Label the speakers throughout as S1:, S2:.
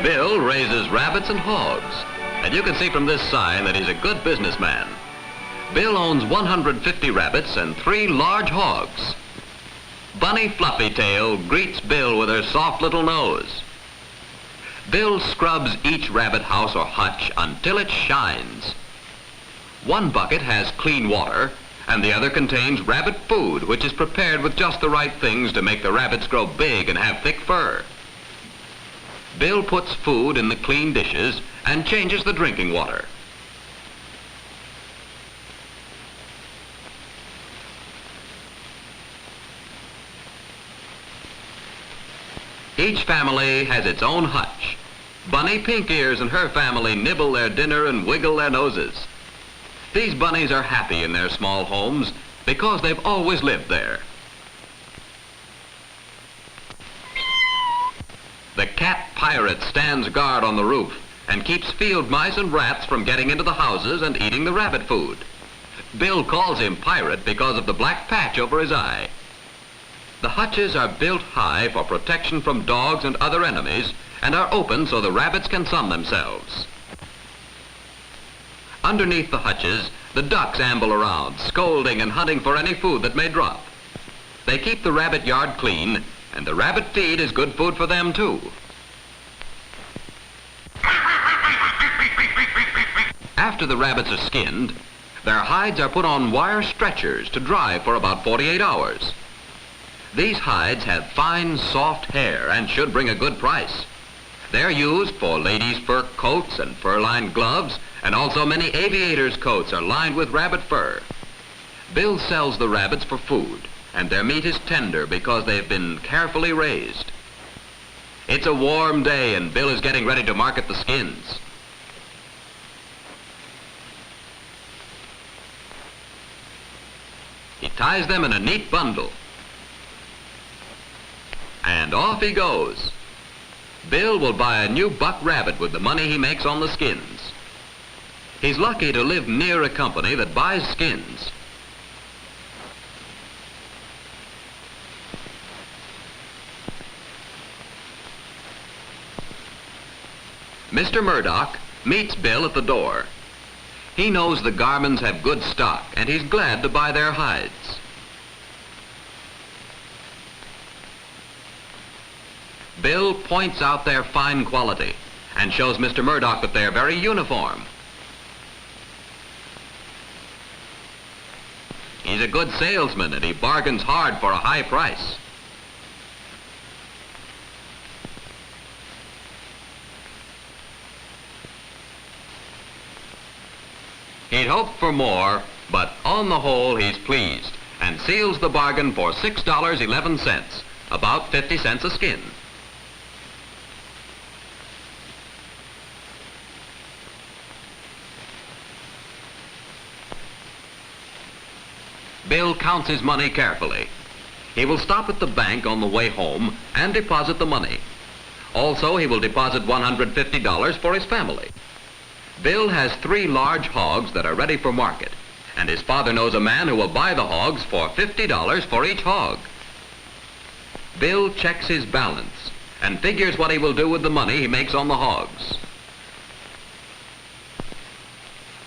S1: Bill raises rabbits and hogs, and you can see from this sign that he's a good businessman. Bill owns 150 rabbits and 3 large hogs. Bunny Fluffytail greets Bill with her soft little nose. Bill scrubs each rabbit house or hutch until it shines. One bucket has clean water, and the other contains rabbit food, which is prepared with just the right things to make the rabbits grow big and have thick fur. Bill puts food in the clean dishes and changes the drinking water. Each family has its own hutch. Bunny Pink Ears and her family nibble their dinner and wiggle their noses. These bunnies are happy in their small homes because they've always lived there. The cat pirate stands guard on the roof and keeps field mice and rats from getting into the houses and eating the rabbit food. Bill calls him pirate because of the black patch over his eye. The hutches are built high for protection from dogs and other enemies and are open so the rabbits can sun themselves. Underneath the hutches, the ducks amble around, scolding and hunting for any food that may drop. They keep the rabbit yard clean, and the rabbit feed is good food for them too. After the rabbits are skinned, their hides are put on wire stretchers to dry for about 48 hours. These hides have fine, soft hair and should bring a good price. They're used for ladies' fur coats and fur-lined gloves, and also many aviators' coats are lined with rabbit fur. Bill sells the rabbits for food, and their meat is tender because they've been carefully raised. It's a warm day, and Bill is getting ready to market the skins. He ties them in a neat bundle. And off he goes. Bill will buy a new buck rabbit with the money he makes on the skins. He's lucky to live near a company that buys skins. Mr. Murdoch meets Bill at the door. He knows the Garmans have good stock, and he's glad to buy their hides. Bill points out their fine quality and shows Mr. Murdoch that they're very uniform. He's a good salesman, and he bargains hard for a high price. He'd hoped for more, but on the whole he's pleased and seals the bargain for $6.11, about 50 cents a skin. Bill counts his money carefully. He will stop at the bank on the way home and deposit the money. Also, he will deposit $150 for his family. Bill has 3 large hogs that are ready for market, and his father knows a man who will buy the hogs for $50 for each hog. Bill checks his balance and figures what he will do with the money he makes on the hogs.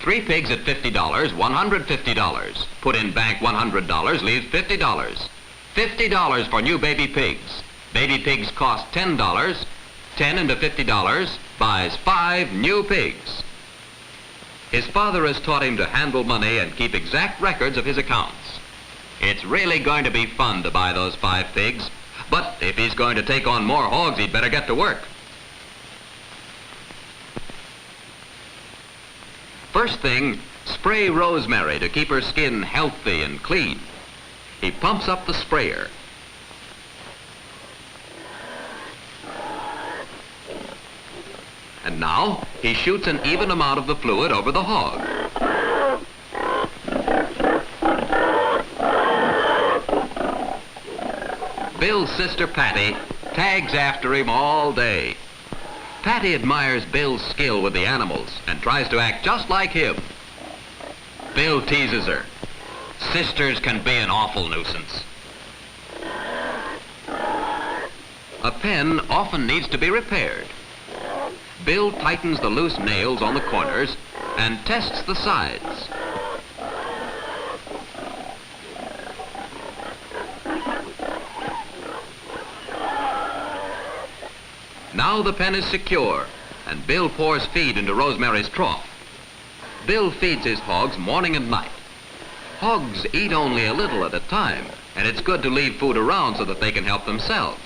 S1: 3 pigs at $50, $150. Put in bank $100, leaves $50. $50 for new baby pigs. Baby pigs cost $10. 10 into $50 buys 5 new pigs. His father has taught him to handle money and keep exact records of his accounts. It's really going to be fun to buy those 5 pigs, but if he's going to take on more hogs, he'd better get to work. First thing, spray Rosemary to keep her skin healthy and clean. He pumps up the sprayer. And now, he shoots an even amount of the fluid over the hog. Bill's sister Patty tags after him all day. Patty admires Bill's skill with the animals and tries to act just like him. Bill teases her. Sisters can be an awful nuisance. A pen often needs to be repaired. Bill tightens the loose nails on the corners and tests the sides. Now the pen is secure, and Bill pours feed into Rosemary's trough. Bill feeds his hogs morning and night. Hogs eat only a little at a time, and it's good to leave food around so that they can help themselves.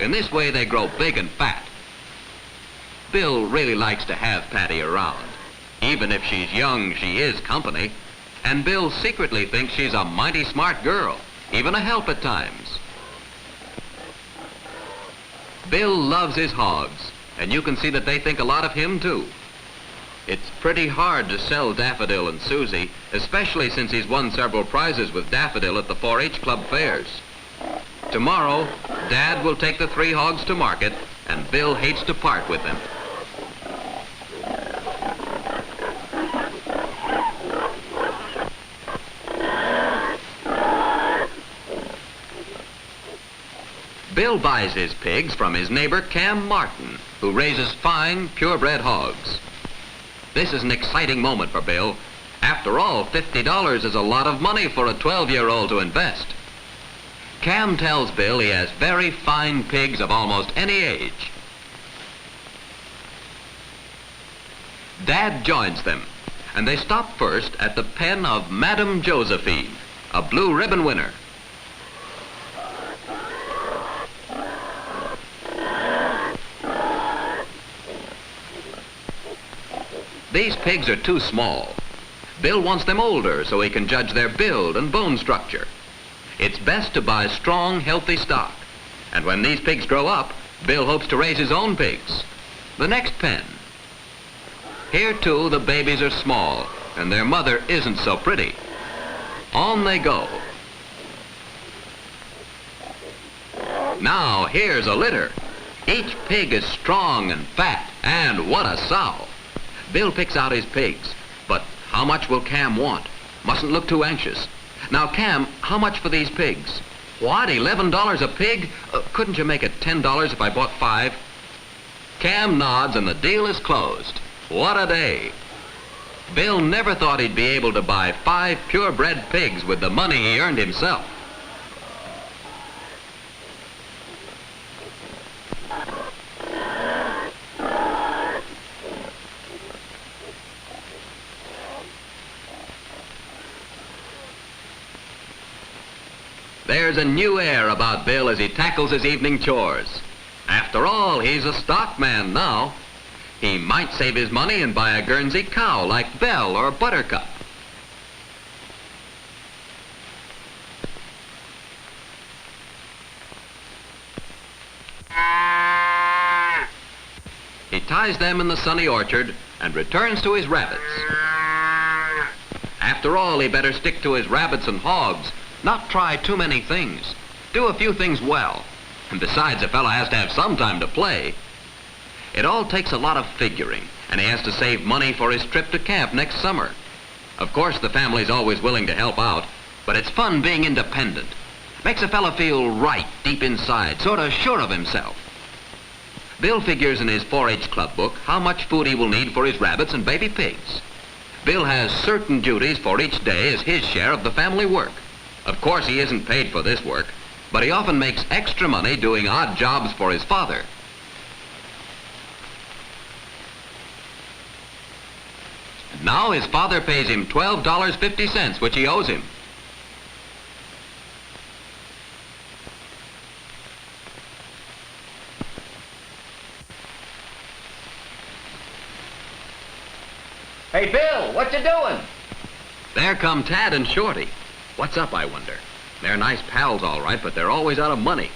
S1: In this way, they grow big and fat. Bill really likes to have Patty around. Even if she's young, she is company, and Bill secretly thinks she's a mighty smart girl, even a help at times. Bill loves his hogs, and you can see that they think a lot of him, too. It's pretty hard to sell Daffodil and Susie, especially since he's won several prizes with Daffodil at the 4-H Club fairs. Tomorrow, Dad will take the 3 hogs to market, and Bill hates to part with them. Bill buys his pigs from his neighbor Cam Martin, who raises fine, purebred hogs. This is an exciting moment for Bill. After all, $50 is a lot of money for a 12-year-old to invest. Cam tells Bill he has very fine pigs of almost any age. Dad joins them, and they stop first at the pen of Madame Josephine, a blue ribbon winner. These pigs are too small. Bill wants them older so he can judge their build and bone structure. It's best to buy strong, healthy stock. And when these pigs grow up, Bill hopes to raise his own pigs. The next pen. Here, too, the babies are small, and their mother isn't so pretty. On they go. Now, here's a litter. Each pig is strong and fat, and what a sow. Bill picks out his pigs, but how much will Cam want? Mustn't look too anxious. Now, Cam, how much for these pigs? What, $11 a pig? Couldn't you make it $10 if I bought 5? Cam nods and the deal is closed. What a day. Bill never thought he'd be able to buy 5 purebred pigs with the money he earned himself. There's a new air about Bill as he tackles his evening chores. After all, he's a stockman now. He might save his money and buy a Guernsey cow like Belle or Buttercup. He ties them in the sunny orchard and returns to his rabbits. After all, he better stick to his rabbits and hogs, not try too many things. Do a few things well. And besides, a fella has to have some time to play. It all takes a lot of figuring, and he has to save money for his trip to camp next summer. Of course, the family's always willing to help out, but it's fun being independent. Makes a fella feel right deep inside, sort of sure of himself. Bill figures in his 4-H club book how much food he will need for his rabbits and baby pigs. Bill has certain duties for each day as his share of the family work. Of course, he isn't paid for this work, but he often makes extra money doing odd jobs for his father. And now his father pays him $12.50, which he owes him.
S2: Hey, Bill, what you doing?
S1: There come Tad and Shorty. What's up, I wonder? They're nice pals, all right, but they're always out of money.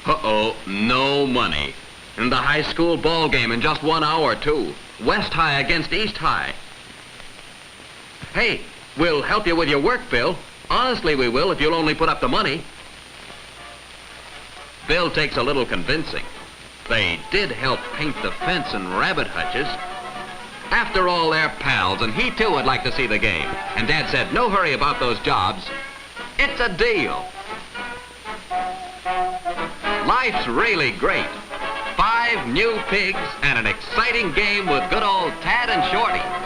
S1: Uh-oh, no money. And the high school ball game in just 1 hour, too. West High against East High. Hey, we'll help you with your work, Bill. Honestly, we will, if you'll only put up the money. Bill takes a little convincing. They did help paint the fence and rabbit hutches. After all, they're pals, and he too would like to see the game. And Dad said, no hurry about those jobs. It's a deal. Life's really great. 5 new pigs and an exciting game with good old Tad and Shorty.